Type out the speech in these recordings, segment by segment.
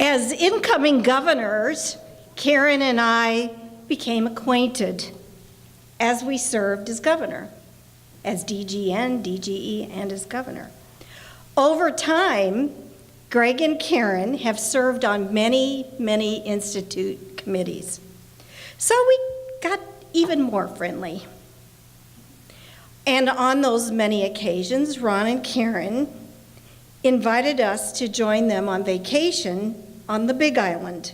As incoming governors, Karen and I became acquainted as we served as governor, as DGN, DGE, and as governor. Over time, Greg and Karen have served on many, many institute committees. So we got even more friendly. And on those many occasions, Ron and Karen invited us to join them on vacation on the Big Island.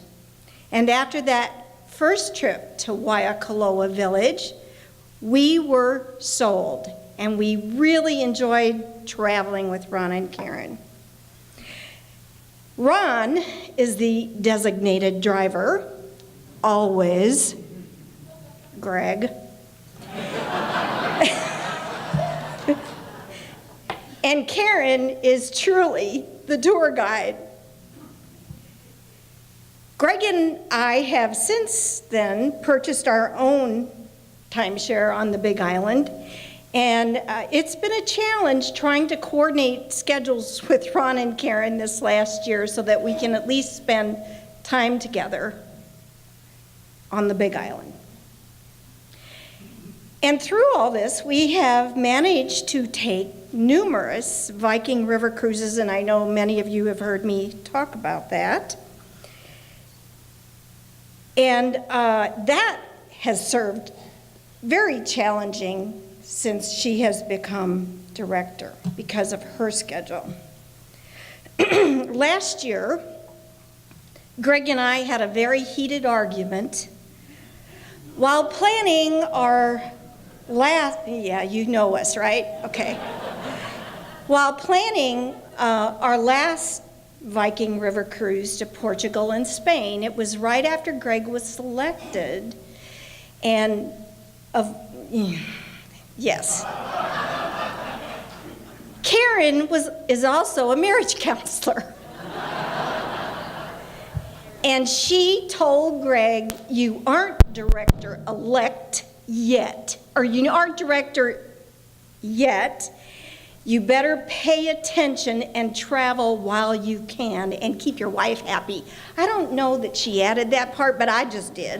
And after that first trip to Waikoloa Village, we were sold, and we really enjoyed traveling with Ron and Karen. Ron is the designated driver, always. Greg. And Karen is truly the tour guide. Greg and I have since then purchased our own timeshare on the Big Island, and it's been a challenge trying to coordinate schedules with Ron and Karen this last year so that we can at least spend time together on the Big Island. And through all this, we have managed to take numerous Viking River cruises, and I know many of you have heard me talk about that. And that has served very challenging since she has become director because of her schedule. Last year, Greg and I had a very heated argument while planning our yeah, you know us, right? Okay. While planning our last Viking River cruise to Portugal and Spain, it was right after Greg was selected, and yes. Karen is also a marriage counselor. And she told Greg, "You aren't director-elect yet, or you aren't director yet. You better pay attention and travel while you can and keep your wife happy." I don't know that she added that part, but I just did.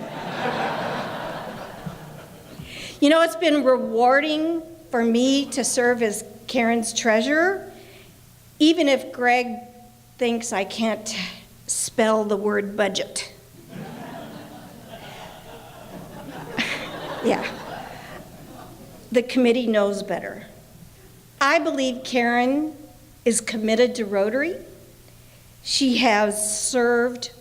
You know, it's been rewarding for me to serve as Karen's treasurer, even if Greg thinks I can't spell the word budget. Yeah, the committee knows better. I believe Karen is committed to Rotary. She has served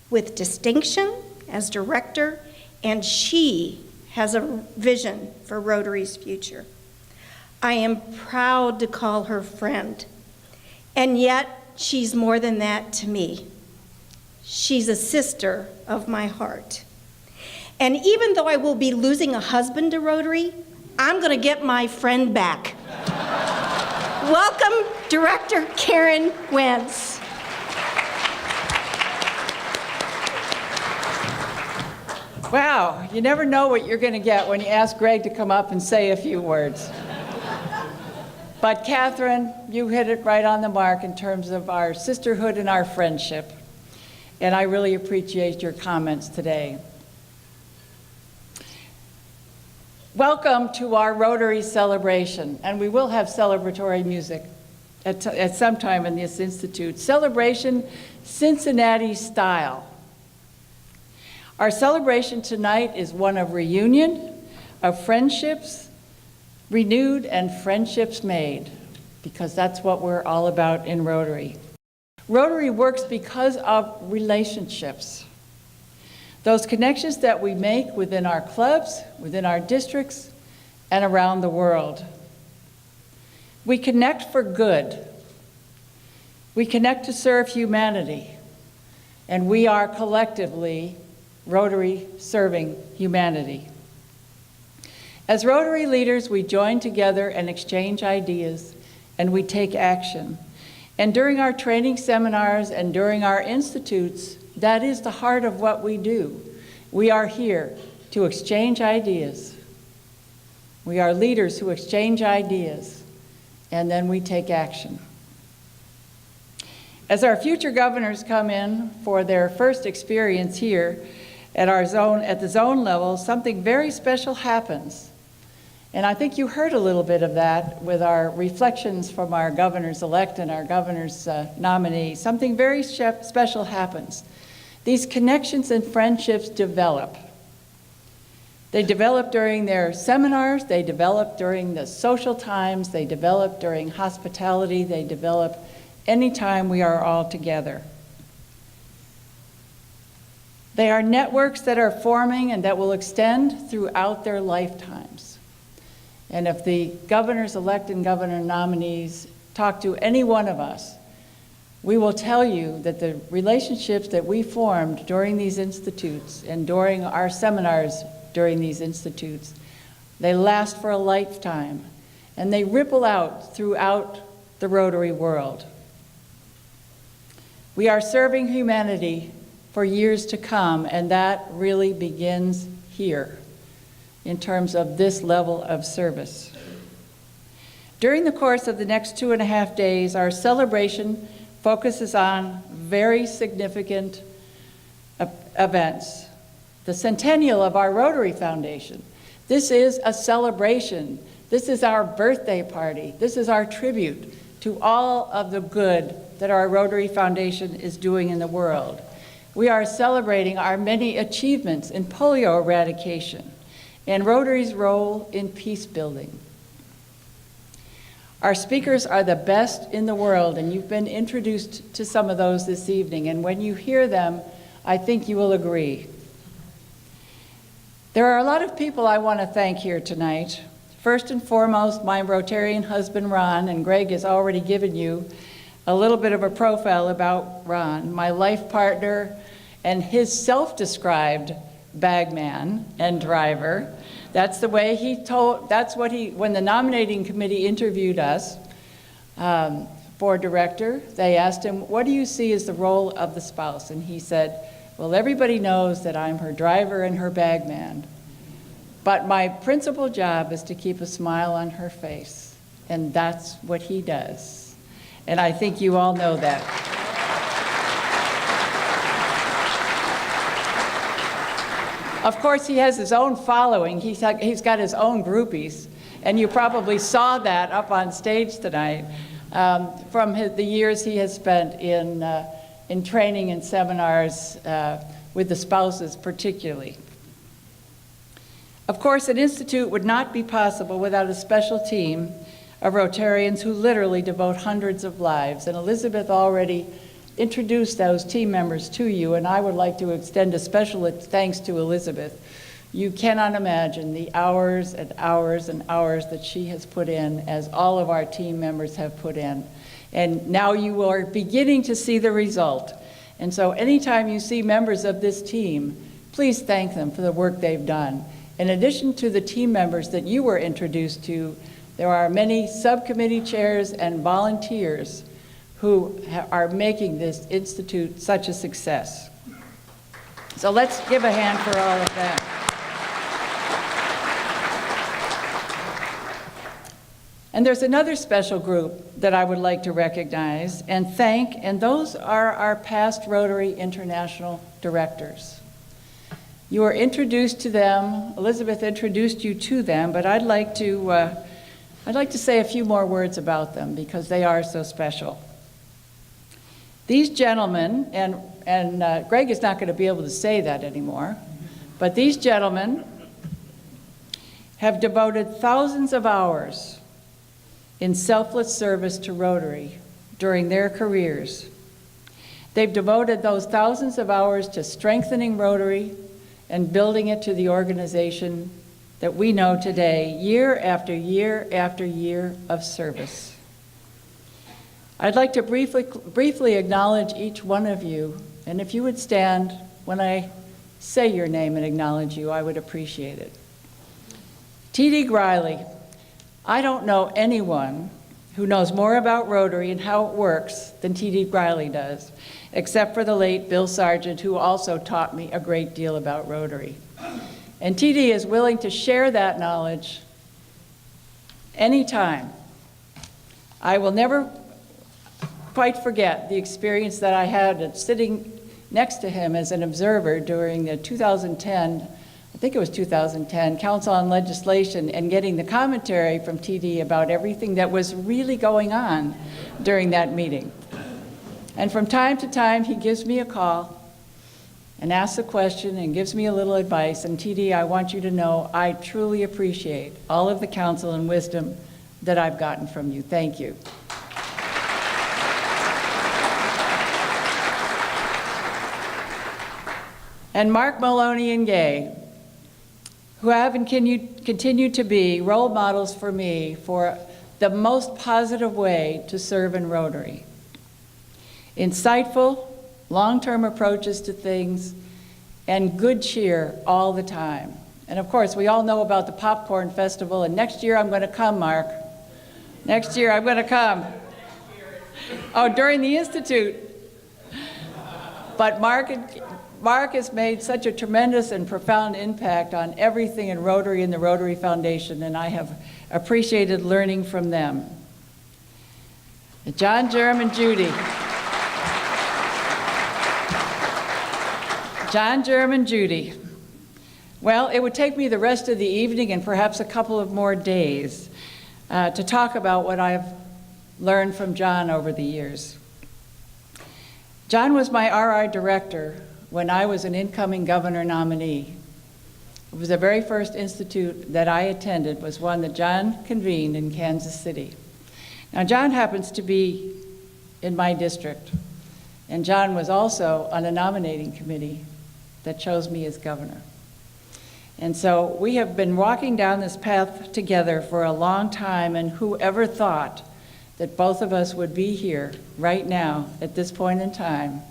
with distinction as director, and she has a vision for Rotary's future. I am proud to call her friend, and yet she's more than that to me. She's a sister of my heart. And even though I will be losing a husband to Rotary, I'm going to get my friend back. Welcome, Director Karen Wentz. Wow, you never know what you're going to get when you ask Greg to come up and say a few words. But Catherine, you hit it right on the mark in terms of our sisterhood and our friendship. And I really appreciate your comments today. Welcome to our Rotary celebration, and we will have celebratory music at some time in this institute. Celebration Cincinnati style. Our celebration tonight is one of reunion, of friendships renewed and friendships made, because that's what we're all about in Rotary. Rotary works because of relationships. Those connections that we make within our clubs, within our districts, and around the world. We connect for good. We connect to serve humanity. And we are collectively Rotary serving humanity. As Rotary leaders, we join together and exchange ideas, and we take action. And during our training seminars and during our institutes, that is the heart of what we do. We are here to exchange ideas. We are leaders who exchange ideas, and then we take action. As our future governors come in for their first experience here at the zone level, something very special happens. And I think you heard a little bit of that with our reflections from our governors-elect and our governors nominee. Something very special happens. These connections and friendships develop. They develop during their seminars, they develop during the social times, they develop during hospitality, they develop anytime we are all together. They are networks that are forming and that will extend throughout their lifetimes. And if the governors-elect and governor nominees talk to any one of us, we will tell you that the relationships that we formed during these institutes and during our seminars during these institutes, they last for a lifetime, and they ripple out throughout the Rotary world. We are serving humanity for years to come, and that really begins here in terms of this level of service. During the course of the next 2.5 days, our celebration focuses on very significant events. The centennial of our Rotary Foundation. This is a celebration. This is our birthday party. This is our tribute to all of the good that our Rotary Foundation is doing in the world. We are celebrating our many achievements in polio eradication and Rotary's role in peace building. Our speakers are the best in the world, and you've been introduced to some of those this evening, and when you hear them, I think you will agree. There are a lot of people I want to thank here tonight. First and foremost, my Rotarian husband, Ron, and Greg has already given you a little bit of a profile about Ron, my life partner and his self-described bagman and driver. That's the way when the nominating committee interviewed us for director, they asked him, what do you see as the role of the spouse? And he said, well, everybody knows that I'm her driver and her bagman, but my principal job is to keep a smile on her face, and that's what he does. And I think you all know that. Of course, he has his own following. He's got his own groupies, and you probably saw that up on stage tonight from the years he has spent in training and seminars with the spouses particularly. Of course, an institute would not be possible without a special team of Rotarians who literally devote hundreds of lives. And Elizabeth already introduced those team members to you, and I would like to extend a special thanks to Elizabeth. You cannot imagine the hours and hours and hours that she has put in, as all of our team members have put in. And now you are beginning to see the result. And so anytime you see members of this team, please thank them for the work they've done. In addition to the team members that you were introduced to, there are many subcommittee chairs and volunteers who are making this institute such a success. So let's give a hand for all of that. And there's another special group that I would like to recognize and thank, and those are our past Rotary International directors. You were introduced to them, Elizabeth introduced you to them, but I'd like to say a few more words about them because they are so special. These gentlemen, and Greg is not going to be able to say that anymore, but these gentlemen have devoted thousands of hours in selfless service to Rotary during their careers. They've devoted those thousands of hours to strengthening Rotary and building it to the organization that we know today, year after year after year of service. I'd like to briefly acknowledge each one of you, and if you would stand when I say your name and acknowledge you, I would appreciate it. T.D. Griley. I don't know anyone who knows more about Rotary and how it works than T.D. Griley does, except for the late Bill Sargent, who also taught me a great deal about Rotary. And T.D. is willing to share that knowledge anytime. I will never quite forget the experience that I had at sitting next to him as an observer during the 2010, I think it was 2010, Council on Legislation, and getting the commentary from TD about everything that was really going on during that meeting. And from time to time, he gives me a call and asks a question and gives me a little advice. And TD, I want you to know I truly appreciate all of the counsel and wisdom that I've gotten from you. Thank you. And Mark Maloney and Gay, who have and continue to be role models for me for the most positive way to serve in Rotary. Insightful, long-term approaches to things, and good cheer all the time. And of course, we all know about the Popcorn Festival, and next year I'm going to come, Mark. Next year I'm going to come. Oh, during the Institute. But Mark has made such a tremendous and profound impact on everything in Rotary and the Rotary Foundation, and I have appreciated learning from them. John, Jerem, and Judy. John, Jerem, and Judy. Well, it would take me the rest of the evening and perhaps a couple of more days to talk about what I've learned from John over the years. John was my RI director when I was an incoming governor nominee. It was the very first institute that I attended, was one that John convened in Kansas City. Now, John happens to be in my district, and John was also on a nominating committee that chose me as governor. And so we have been walking down this path together for a long time, and whoever thought that both of us would be here right now at this point in time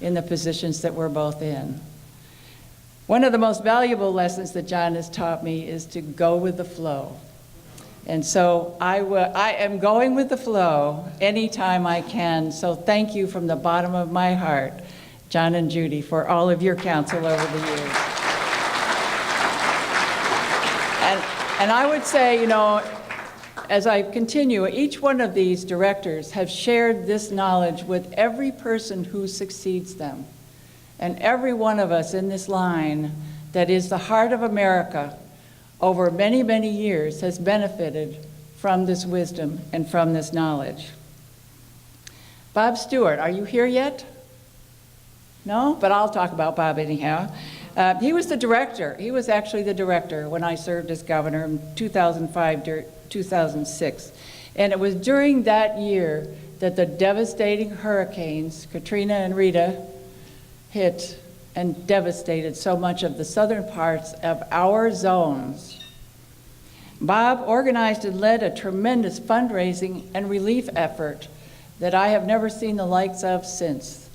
in the positions that we're both in. One of the most valuable lessons that John has taught me is to go with the flow. And so I am going with the flow anytime I can. So thank you from the bottom of my heart, John and Judy, for all of your counsel over the years. And I would say, you know, as I continue, each one of these directors have shared this knowledge with every person who succeeds them. And every one of us in this line that is the heart of America over many, many years has benefited from this wisdom and from this knowledge. Bob Stewart, are you here yet? No? But I'll talk about Bob anyhow. He was the director. He was actually the director when I served as governor in 2005-2006. And it was during that year that the devastating hurricanes, Katrina and Rita, hit and devastated so much of the southern parts of our zones. Bob organized and led a tremendous fundraising and relief effort that I have never seen the likes of since,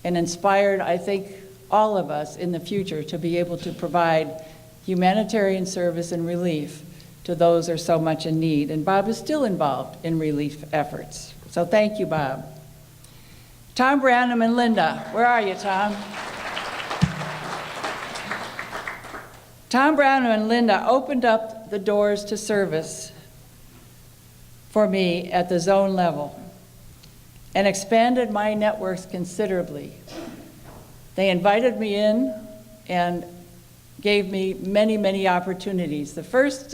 and inspired, I think, all of us in the future to be able to provide humanitarian service and relief to those who are so much in need. And Bob is still involved in relief efforts. So thank you, Bob. Tom Branham and Linda, where are you, Tom? Tom Branham and Linda opened up the doors to service for me at the zone level and expanded my networks considerably. They invited me in and gave me many, many opportunities. The first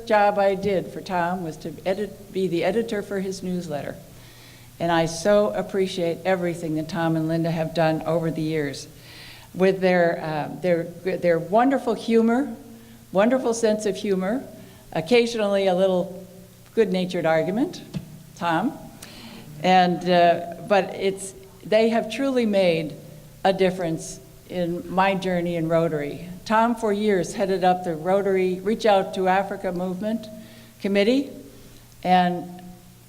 job I did for Tom was to be the editor for his newsletter. And I so appreciate everything that Tom and Linda have done over the years. With their wonderful humor, wonderful sense of humor, occasionally a little good-natured argument, Tom. And, but they have truly made a difference in my journey in Rotary. Tom, for years, headed up the Rotary Reach Out to Africa Movement Committee and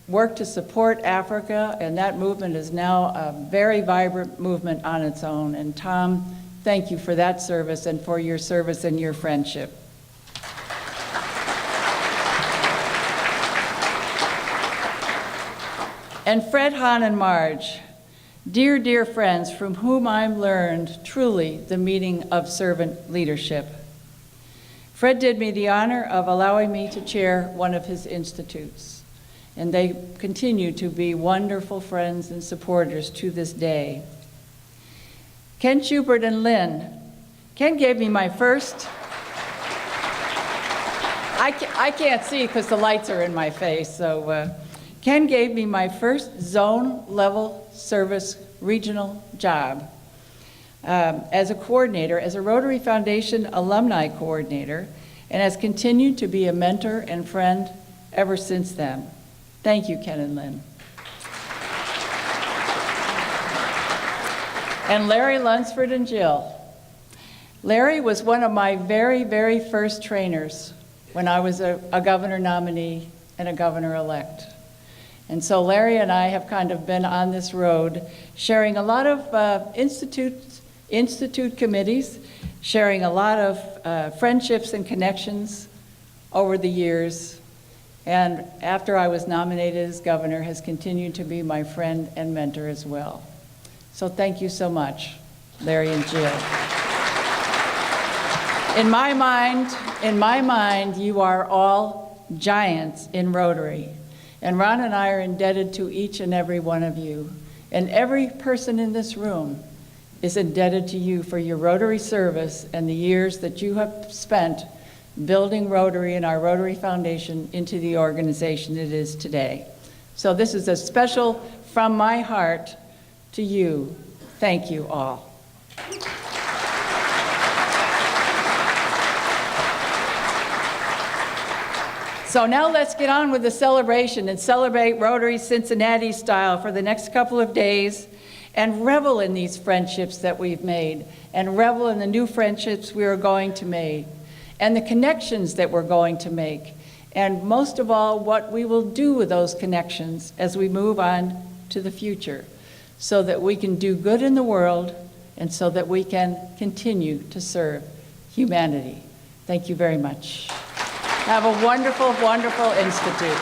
worked to support Africa, and that movement is now a very vibrant movement on its own. And Tom, thank you for that service and for your service and your friendship. And Fred, Hahn, and Marge, dear, dear friends from whom I've learned truly the meaning of servant leadership. Fred did me the honor of allowing me to chair one of his institutes. and they continue to be wonderful friends and supporters to this day. Ken Schubert and Lynn. Ken gave me my first, I can't see because the lights are in my face, so Ken gave me my first zone level service regional job as a coordinator, as a Rotary Foundation alumni coordinator, and has continued to be a mentor and friend ever since then. Thank you, Ken and Lynn. And Larry Lunsford and Jill. Larry was one of my very, very first trainers when I was a governor nominee and a governor-elect. And so Larry and I have kind of been on this road, sharing a lot of institute committees, sharing a lot of friendships and connections over the years. And after I was nominated as governor, has continued to be my friend and mentor as well. So thank you so much, Larry and Jill. In my mind, you are all giants in Rotary. And Ron and I are indebted to each and every one of you. And every person in this room is indebted to you for your Rotary service and the years that you have spent building Rotary and our Rotary Foundation into the organization it is today. So this is a special from my heart to you. Thank you all. So now let's get on with the celebration and celebrate Rotary Cincinnati style for the next couple of days and revel in these friendships that we've made and revel in the new friendships we are going to make and the connections that we're going to make, and most of all, what we will do with those connections as we move on to the future so that we can do good in the world and so that we can continue to serve humanity. Thank you very much. Have a wonderful, wonderful institute.